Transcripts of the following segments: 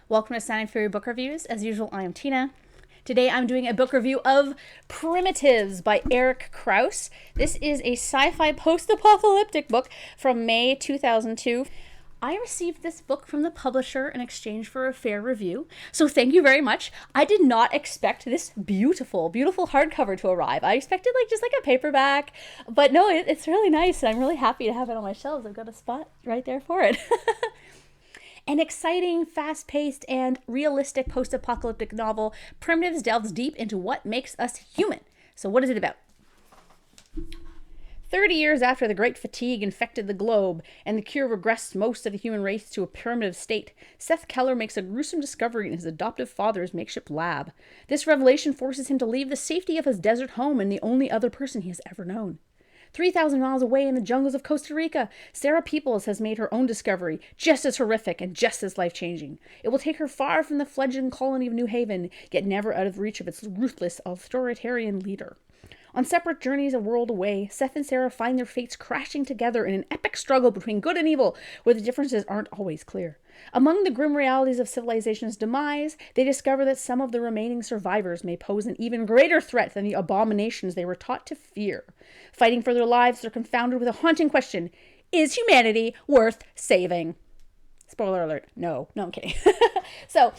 Welcome to Sounding Fury Book Reviews. As usual, I am Tina. Today I'm doing a book review of Primitives by Erich Krauss. This is a sci-fi post-apocalyptic book from May 2002. I received this book from the publisher in exchange for a fair review, so thank you very much. I did not expect this beautiful, beautiful hardcover to arrive. I expected just a paperback, but no, it's really nice, and I'm really happy to have it on my shelves. I've got a spot right there for it. An exciting, fast-paced, and realistic post-apocalyptic novel, Primitives delves deep into what makes us human. So what is it about? 30 years after the Great Fatigue infected the globe and the cure regressed most of the human race to a primitive state, Seth Keller makes a gruesome discovery in his adoptive father's makeshift lab. This revelation forces him to leave the safety of his desert home and the only other person he has ever known. 3,000 miles away in the jungles of Costa Rica, Sarah Peoples has made her own discovery, just as horrific and just as life-changing. It will take her far from the fledgling colony of New Haven, yet never out of reach of its ruthless authoritarian leader. On separate journeys a world away, Seth and Sarah find their fates crashing together in an epic struggle between good and evil, where the differences aren't always clear. Among the grim realities of civilization's demise, they discover that some of the remaining survivors may pose an even greater threat than the abominations they were taught to fear. Fighting for their lives, they're confounded with a haunting question: is humanity worth saving? Spoiler alert, no, I'm kidding. So,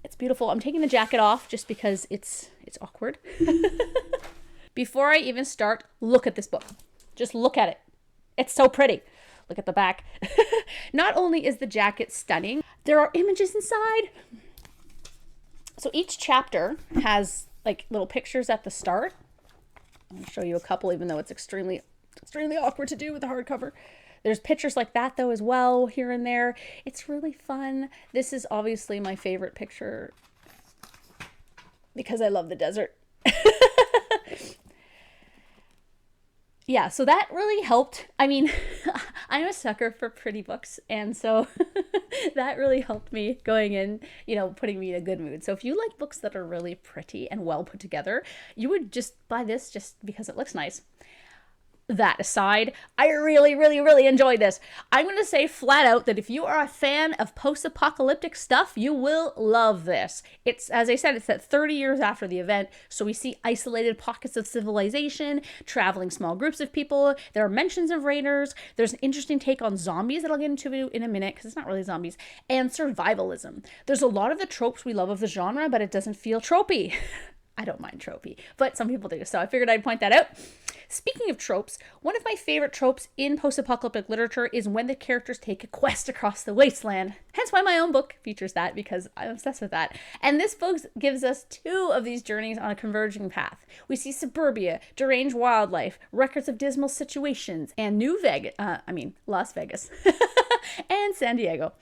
it's beautiful. I'm taking the jacket off just because it's awkward. Before I even start, look at this book. Just look at it. It's so pretty. Look at the back. Not only is the jacket stunning, there are images inside. So each chapter has little pictures at the start. I'll show you a couple, even though it's extremely awkward to do with the hardcover. There's pictures like that, though, as well, here and there. It's really fun. This is obviously my favorite picture because I love the desert. Yeah, so that really helped. I mean, I'm a sucker for pretty books, and so that really helped me going in, putting me in a good mood. So if you like books that are really pretty and well put together, you would just buy this just because it looks nice. That aside, I really, really, really enjoyed this. I'm going to say flat out that if you are a fan of post-apocalyptic stuff, you will love this. It's, as I said, it's set 30 years after the event, so we see isolated pockets of civilization, traveling small groups of people. There are mentions of raiders. There's an interesting take on zombies that I'll get into in a minute, because it's not really zombies, and survivalism. There's a lot of the tropes we love of the genre, but it doesn't feel tropey. I don't mind tropey, but some people do, so I figured I'd point that out. Speaking of tropes, one of my favorite tropes in post-apocalyptic literature is when the characters take a quest across the wasteland. Hence why my own book features that, because I'm obsessed with that. And this book gives us two of these journeys on a converging path. We see suburbia, deranged wildlife, records of dismal situations, and Las Vegas, and San Diego.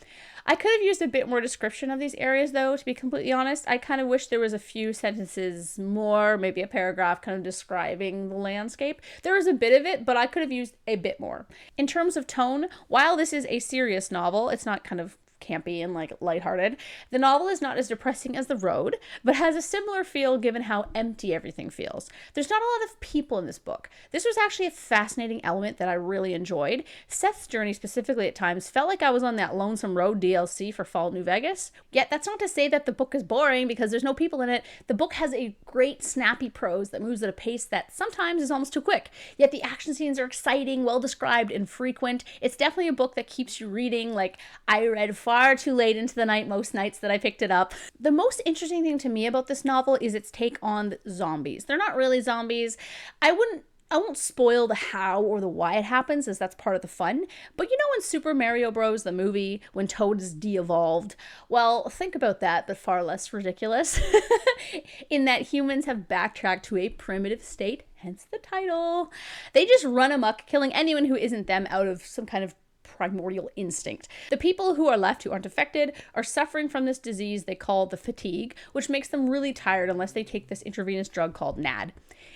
I could have used a bit more description of these areas, though, to be completely honest. I kind of wish there was a few sentences more, maybe a paragraph kind of describing the landscape. There was a bit of it, but I could have used a bit more. In terms of tone, while this is a serious novel, it's not kind of campy and lighthearted. The novel is not as depressing as The Road, but has a similar feel given how empty everything feels. There's not a lot of people in this book. This was actually a fascinating element that I really enjoyed. Seth's journey specifically at times felt like I was on that Lonesome Road DLC for Fallout New Vegas. Yet that's not to say that the book is boring because there's no people in it. The book has a great snappy prose that moves at a pace that sometimes is almost too quick. Yet the action scenes are exciting, well described, and frequent. It's definitely a book that keeps you reading. I read far too late into the night most nights that I picked it up. The most interesting thing to me about this novel is its take on zombies. They're not really zombies. I won't spoil the how or the why it happens, as that's part of the fun. But in Super Mario Bros., the movie, when Toad is de-evolved? Well, think about that, but far less ridiculous. In that humans have backtracked to a primitive state, hence the title. They just run amok, killing anyone who isn't them out of some kind of primordial instinct. The people who are left who aren't affected are suffering from this disease they call the fatigue, which makes them really tired unless they take this intravenous drug called NAD.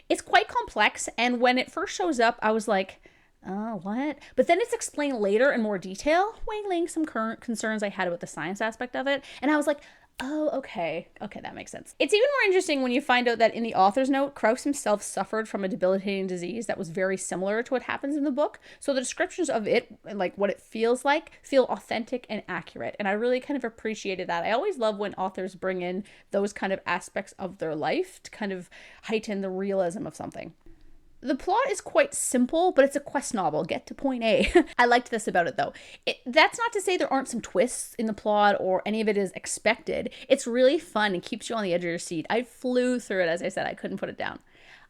It's quite complex, and when it first shows up, I was like, oh, what? But then it's explained later in more detail, wangling some current concerns I had about the science aspect of it, and I was like, Oh, okay. Okay, that makes sense. It's even more interesting when you find out that in the author's note, Krauss himself suffered from a debilitating disease that was very similar to what happens in the book. So the descriptions of it and like what it feels like feel authentic and accurate. And I really kind of appreciated that. I always love when authors bring in those kind of aspects of their life to kind of heighten the realism of something. The plot is quite simple, but it's a quest novel. Get to point A. I liked this about it though. That's not to say there aren't some twists in the plot or any of it is expected. It's really fun and keeps you on the edge of your seat. I flew through it, as I said. I couldn't put it down.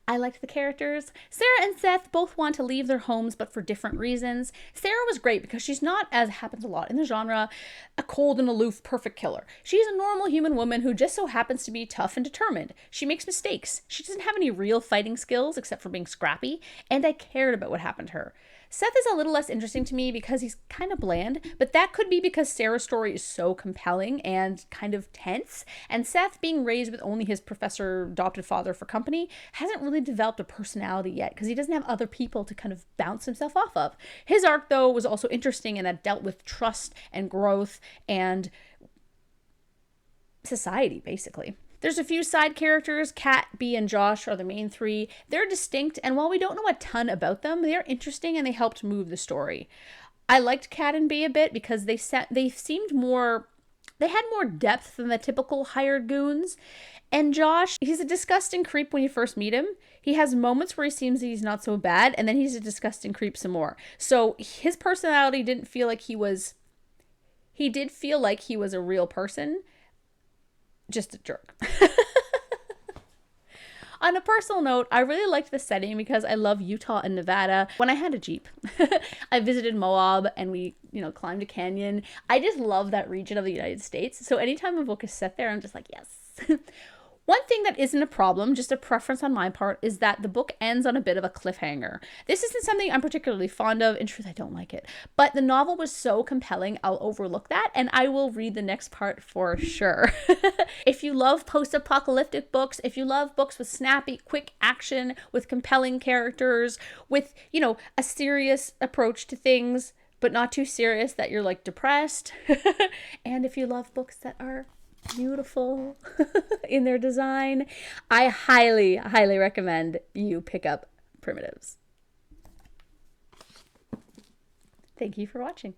I liked the characters. Sarah and Seth both want to leave their homes, but for different reasons. Sarah was great because she's not, as happens a lot in the genre, a cold and aloof perfect killer. She's a normal human woman who just so happens to be tough and determined. She makes mistakes. She doesn't have any real fighting skills except for being scrappy, and I cared about what happened to her. Seth is a little less interesting to me because he's kind of bland, but that could be because Sarah's story is so compelling and kind of tense, and Seth, being raised with only his professor adopted father for company, hasn't really developed a personality yet because he doesn't have other people to kind of bounce himself off of. His arc, though, was also interesting and that dealt with trust and growth and society, basically. There's a few side characters. Kat, Bee, and Josh are the main three. They're distinct, and while we don't know a ton about them, they're interesting and they helped move the story. I liked Kat and Bee a bit because they seemed more, they had more depth than the typical hired goons. And Josh, he's a disgusting creep when you first meet him. He has moments where he seems he's not so bad, and then he's a disgusting creep some more. So his personality didn't feel like he did feel like he was a real person, just a jerk. On a personal note, I really liked the setting because I love Utah and Nevada. When I had a Jeep, I visited Moab and we, climbed a canyon. I just love that region of the United States. So anytime a book is set there, I'm just like, yes. One thing that isn't a problem, just a preference on my part, is that the book ends on a bit of a cliffhanger. This isn't something I'm particularly fond of. In truth, I don't like it. But the novel was so compelling, I'll overlook that, and I will read the next part for sure. If you love post-apocalyptic books, if you love books with snappy, quick action, with compelling characters, with, a serious approach to things, but not too serious that you're, like, depressed, and if you love books that are beautiful in their design, I highly, highly recommend you pick up Primitives. Thank you for watching.